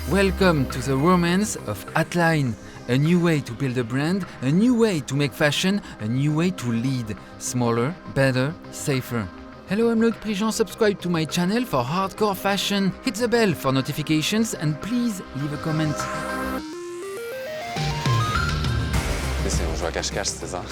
Welcome to the romance of Atline. A new way to build a brand, a new way to make fashion, a new way to lead. Smaller, better, safer. Hello, I'm Loïc Prigent. Subscribe to my channel for hardcore fashion. Hit the bell for notifications and please leave a comment. On joue à cache-cache, c'est ça.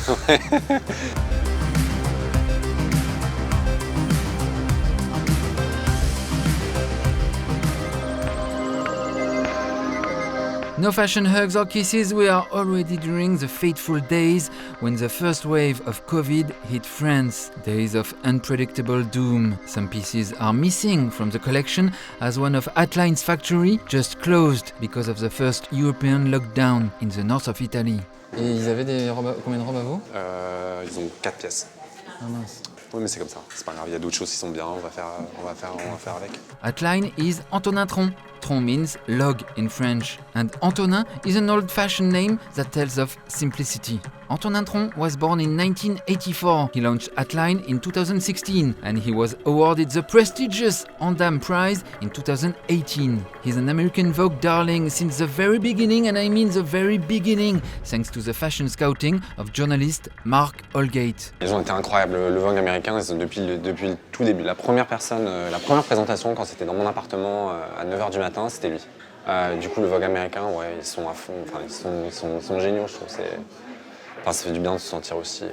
No fashion hugs or kisses, we are already during the fateful days when the first wave of COVID hit France. Days of unpredictable doom. Some pieces are missing from the collection as one of Atline's factory just closed because of the first European lockdown in the north of Italy. Et ils avaient combien de robes à vous? Ils ont 4 pièces. Ah mince. Oui, mais c'est comme ça, c'est pas grave, il y a d'autres choses qui sont bien, on va faire avec. Atline is Antonin Tron. Tron means log in French, and Antonin is an old-fashioned name that tells of simplicity. Antonin Tron was born in 1984. He launched Atline in 2016, and he was awarded the prestigious Andam Prize in 2018. He's an American Vogue darling since the very beginning, and I mean the very beginning, thanks to the fashion scouting of journalist Mark Holgate. Les gens étaient incroyables, le Vogue américain, depuis le tout début. La première présentation, quand c'était dans mon appartement à 9h du matin, c'était lui. Du coup, le Vogue américain, ouais, ils sont à fond, enfin, ils sont géniaux, je trouve. Ça fait du bien de se sentir aussi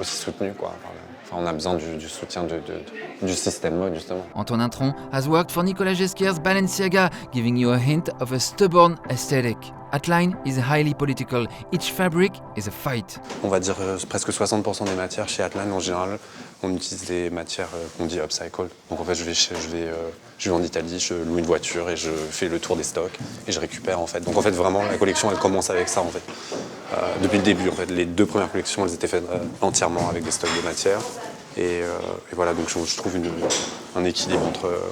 soutenu, quoi. Enfin, on a besoin du soutien du système mode, justement. Antonin Tron has worked for Nicolas Ghesquer's Balenciaga, giving you a hint of a stubborn aesthetic. Atline is highly political. Each fabric is a fight. On va dire presque 60% des matières chez Atline, en général, on utilise des matières qu'on dit upcycle. Donc en fait, je vais en Italie, je loue une voiture et je fais le tour des stocks et je récupère en fait. Donc en fait, vraiment, la collection, elle commence avec ça en fait. Depuis le début, en fait, les 2 premières collections, elles étaient faites entièrement avec des stocks de matières. Et voilà, donc je trouve un équilibre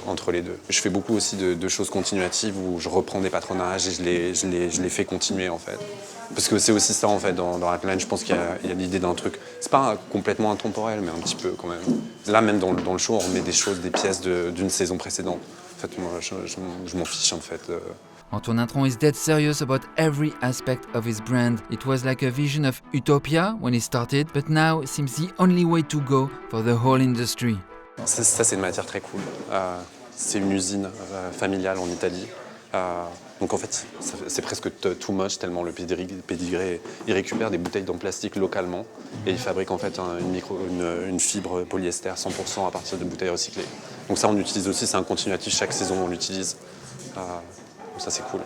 entre les deux. Je fais beaucoup aussi de choses continuatives où je reprends des patronages et je les fais continuer en fait. Parce que c'est aussi ça en fait dans Atline, je pense qu'il y a l'idée d'un truc. C'est pas complètement intemporel, mais un petit peu quand même. Là même dans le show, on remet des pièces d'une saison précédente. En fait, moi je m'en fiche en fait. Antonin Tron is dead serious about every aspect of his brand. It was like a vision of utopia when he started, but now it seems the only way to go for the whole industry. Ça c'est une matière très cool. C'est une usine familiale en Italie. Donc en fait, c'est presque too much tellement le pédigré, il récupère des bouteilles en plastique localement et il fabrique en fait une fibre polyester 100% à partir de bouteilles recyclées. Donc ça on utilise aussi, c'est un continuatif, chaque saison on l'utilise. Donc ça c'est cool.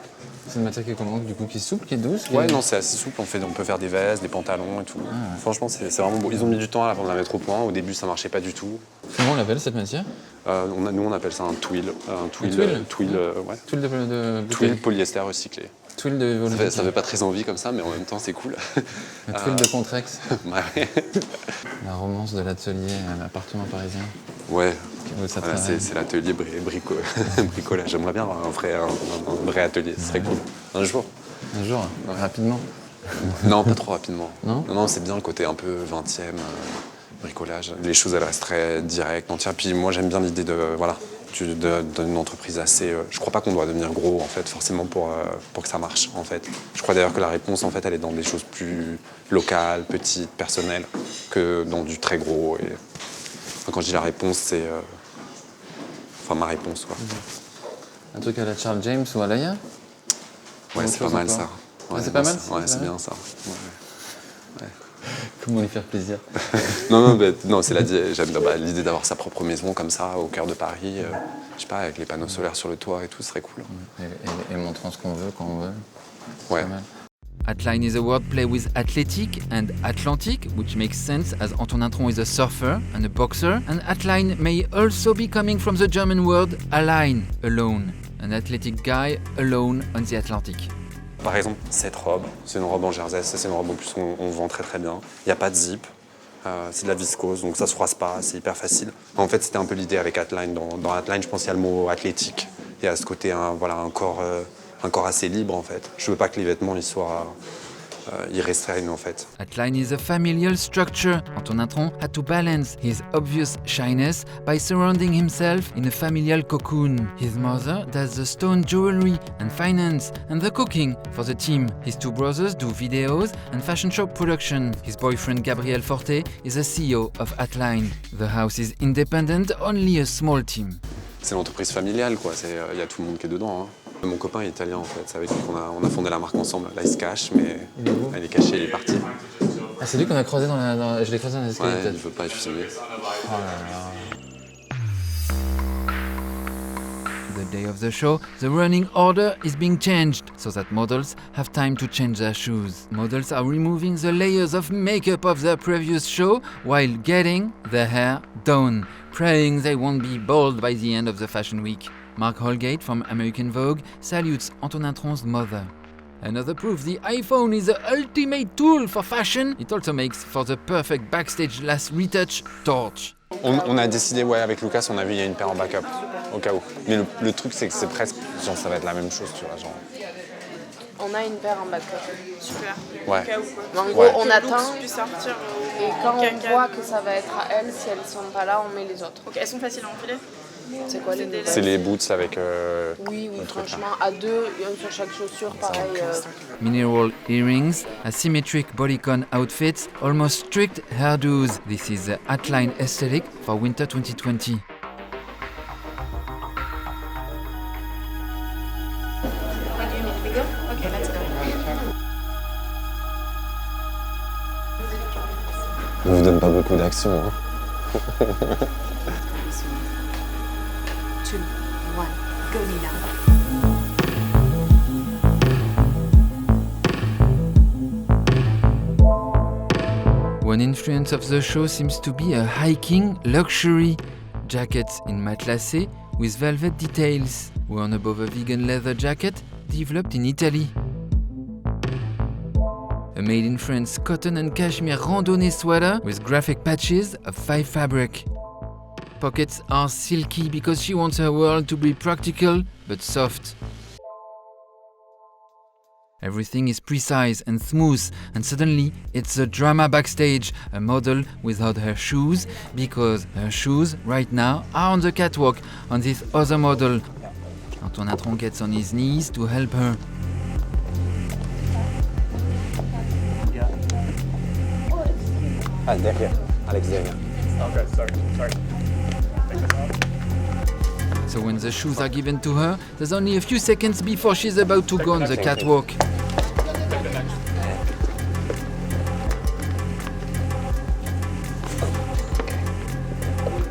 C'est une matière qui est comment, du coup, qui est souple, qui est douce? Ouais, non, c'est assez souple, on peut faire des vestes, des pantalons et tout. Franchement, c'est vraiment beau. Ils ont mis du temps avant de la mettre au point, au début ça marchait pas du tout. Comment on l'appelle cette matière? Nous on appelle ça un twill. Twill, ouais. Twill de Twill polyester recyclé. Twill de Ça fait pas très envie comme ça, mais en même temps c'est cool. Le twill de Contrex. Ouais. La romance de l'atelier à l'appartement parisien. Ouais, Ça voilà, c'est l'atelier bricolage. J'aimerais bien avoir un vrai atelier, ce serait cool. Un jour. Un jour, rapidement. Non, pas trop rapidement. Non, c'est bien le côté un peu 20e, bricolage. Les choses, elles restent très directes, entières. Puis moi, j'aime bien l'idée d'une entreprise assez... je crois pas qu'on doit devenir gros, en fait, forcément, pour que ça marche, en fait. Je crois d'ailleurs que la réponse, en fait, elle est dans des choses plus locales, petites, personnelles, que dans du très gros. Et... Quand je dis la réponse, c'est... Enfin, ma réponse, quoi. Un truc à la Charles James ou à Laïa? Ouais, c'est pas mal, ça. Ouais, c'est pas mal? Ouais, c'est bien, ça. Ouais. Comment lui faire plaisir? Non, c'est j'aime l'idée d'avoir sa propre maison comme ça, au cœur de Paris. Je sais pas, avec les panneaux solaires sur le toit et tout, ce serait cool. Et montrant ce qu'on veut, quand on veut. Ouais. Atline is a wordplay with athletic and Atlantic, which makes sense as Antonin Tron is a surfer and a boxer, and Atline may also be coming from the German word align, alone, an athletic guy alone on the Atlantic. Par exemple, cette robe, c'est une robe en jersey, ça c'est une robe en plus qu'on vend très très bien. Il n'y a pas de zip, c'est de la viscose, donc ça se froisse pas, c'est hyper facile. En fait, c'était un peu l'idée avec Atline. Dans Atline, je pense qu'il y a le mot athlétique. Il y a ce côté, un corps assez libre en fait. Je veux pas que les vêtements ils soient restreignent en fait. Atline is a familial structure. Antonin Tron had to balance his obvious shyness by surrounding himself in a familial cocoon. His mother does the stone jewelry and finance and the cooking for the team. His two brothers do videos and fashion show production. His boyfriend Gabriel Forte is a CEO of Atline. The house is independent, only a small team. C'est l'entreprise familiale, quoi. Il y a tout le monde qui est dedans. Hein. Mon copain est italien, en fait. C'est avec lui on a fondé la marque ensemble. Là, il se cache, mais il est caché, il est parti. Ah, c'est lui qu'on a croisé je l'ai croisé dans les escaliers, Ouais, peut-être. il veut pas être filmé. Oh là là. The day of the show, the running order is being changed so that models have time to change their shoes. Models are removing the layers of makeup of their previous show while getting their hair done, praying they won't be bald by the end of the fashion week. Mark Holgate from American Vogue salutes Antonin Tron's mother. Another proof the iPhone is the ultimate tool for fashion. It also makes for the perfect backstage last retouch torch. On a décidé, ouais, avec Lucas, on a vu il y a une paire en backup, au cas où. Mais le truc, c'est que c'est presque, genre, ça va être la même chose, tu vois, genre. On a une paire en backup. Super. Ouais. Au cas où, quoi. En gros, Ouais. on Que attend Lux puisse sortir au- et quand on caca. voit que ça va être à elles, si elles sont pas là, on met les autres. Ok, elles sont faciles à enfiler. C'est quoi les C'est des- nouvelles? C'est les boots avec. Oui, le truc, là. franchement, à deux, un sur chaque chaussure, pareil. Mineral earrings, asymmetric bodycon outfits, almost strict hairdos. This is the Atline aesthetic for winter 2020. On vous donne pas beaucoup d'action, hein. 2, 1, go Nina. One influence of the show seems to be a hiking luxury. Jackets in matelassé with velvet details, worn above a vegan leather jacket developed in Italy. A made in France cotton and cashmere randonnée sweater with graphic patches of 5 fabric. Pockets are silky because she wants her world to be practical but soft. Everything is precise and smooth, and suddenly it's a drama backstage, a model without her shoes, because her shoes right now are on the catwalk on this other model. Antonin Tron gets on his knees to help her. Ah, derrière. Alex, derrière. So when the shoes are given to her, there's only a few seconds before she's about to go on the catwalk.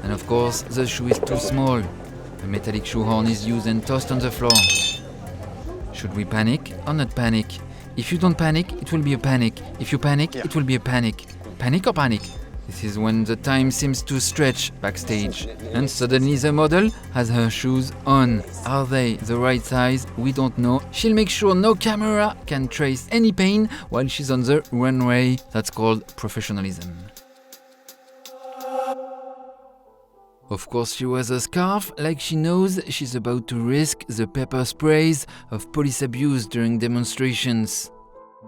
And of course, the shoe is too small. A metallic shoe horn is used and tossed on the floor. Should we panic or not panic? If you don't panic, it will be a panic. If you panic, it will be a panic. Panic or panic? This is when the time seems to stretch backstage. And suddenly the model has her shoes on. Are they the right size? We don't know. She'll make sure no camera can trace any pain while she's on the runway. That's called professionalism. Of course, she wears a scarf like she knows she's about to risk the pepper sprays of police abuse during demonstrations.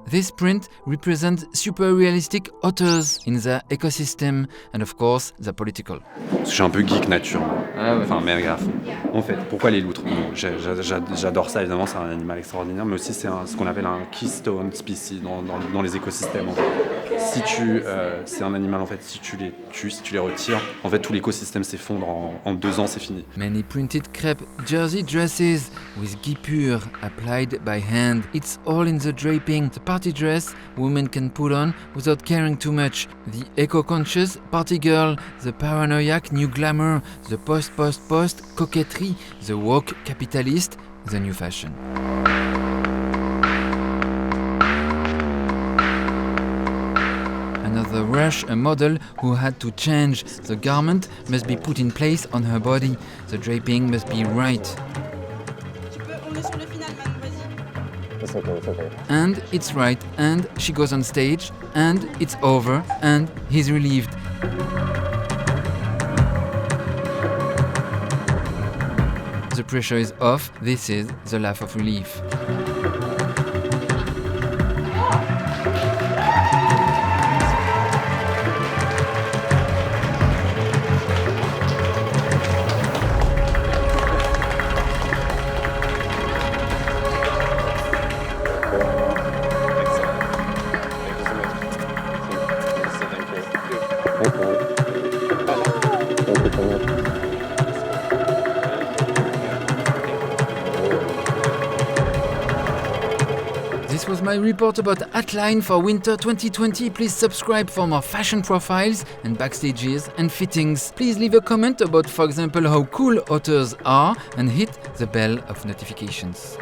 This print represents super realistic otters in their ecosystem and of course the political. Parce que je suis un peu geek nature. Ah ouais. Enfin, mère gaffe. En fait, pourquoi les loutres? Bon, j'adore ça, évidemment, c'est un animal extraordinaire, mais aussi c'est ce qu'on appelle un keystone species dans les écosystèmes. En fait. Si c'est un animal, en fait, si tu les tues, si tu les retires, en fait, tout l'écosystème s'effondre en 2 ans, c'est fini. Many printed crepe jersey dresses with guipure applied by hand. It's all in the draping. The party dress women can put on without caring too much. The eco-conscious party girl, the paranoiac new glamour, the post coquetry, the woke capitalist, the new fashion. Another rush, a model who had to change. The garment must be put in place on her body. The draping must be right. On est sur le final, Manu, vas-y. And it's right, and she goes on stage, and it's over, and he's relieved. The pressure is off, this is the laugh of relief. fait combien? This was my report about Atline for winter 2020. Please subscribe for more fashion profiles and backstages and fittings. Please leave a comment about, for example, how cool authors are and hit the bell of notifications.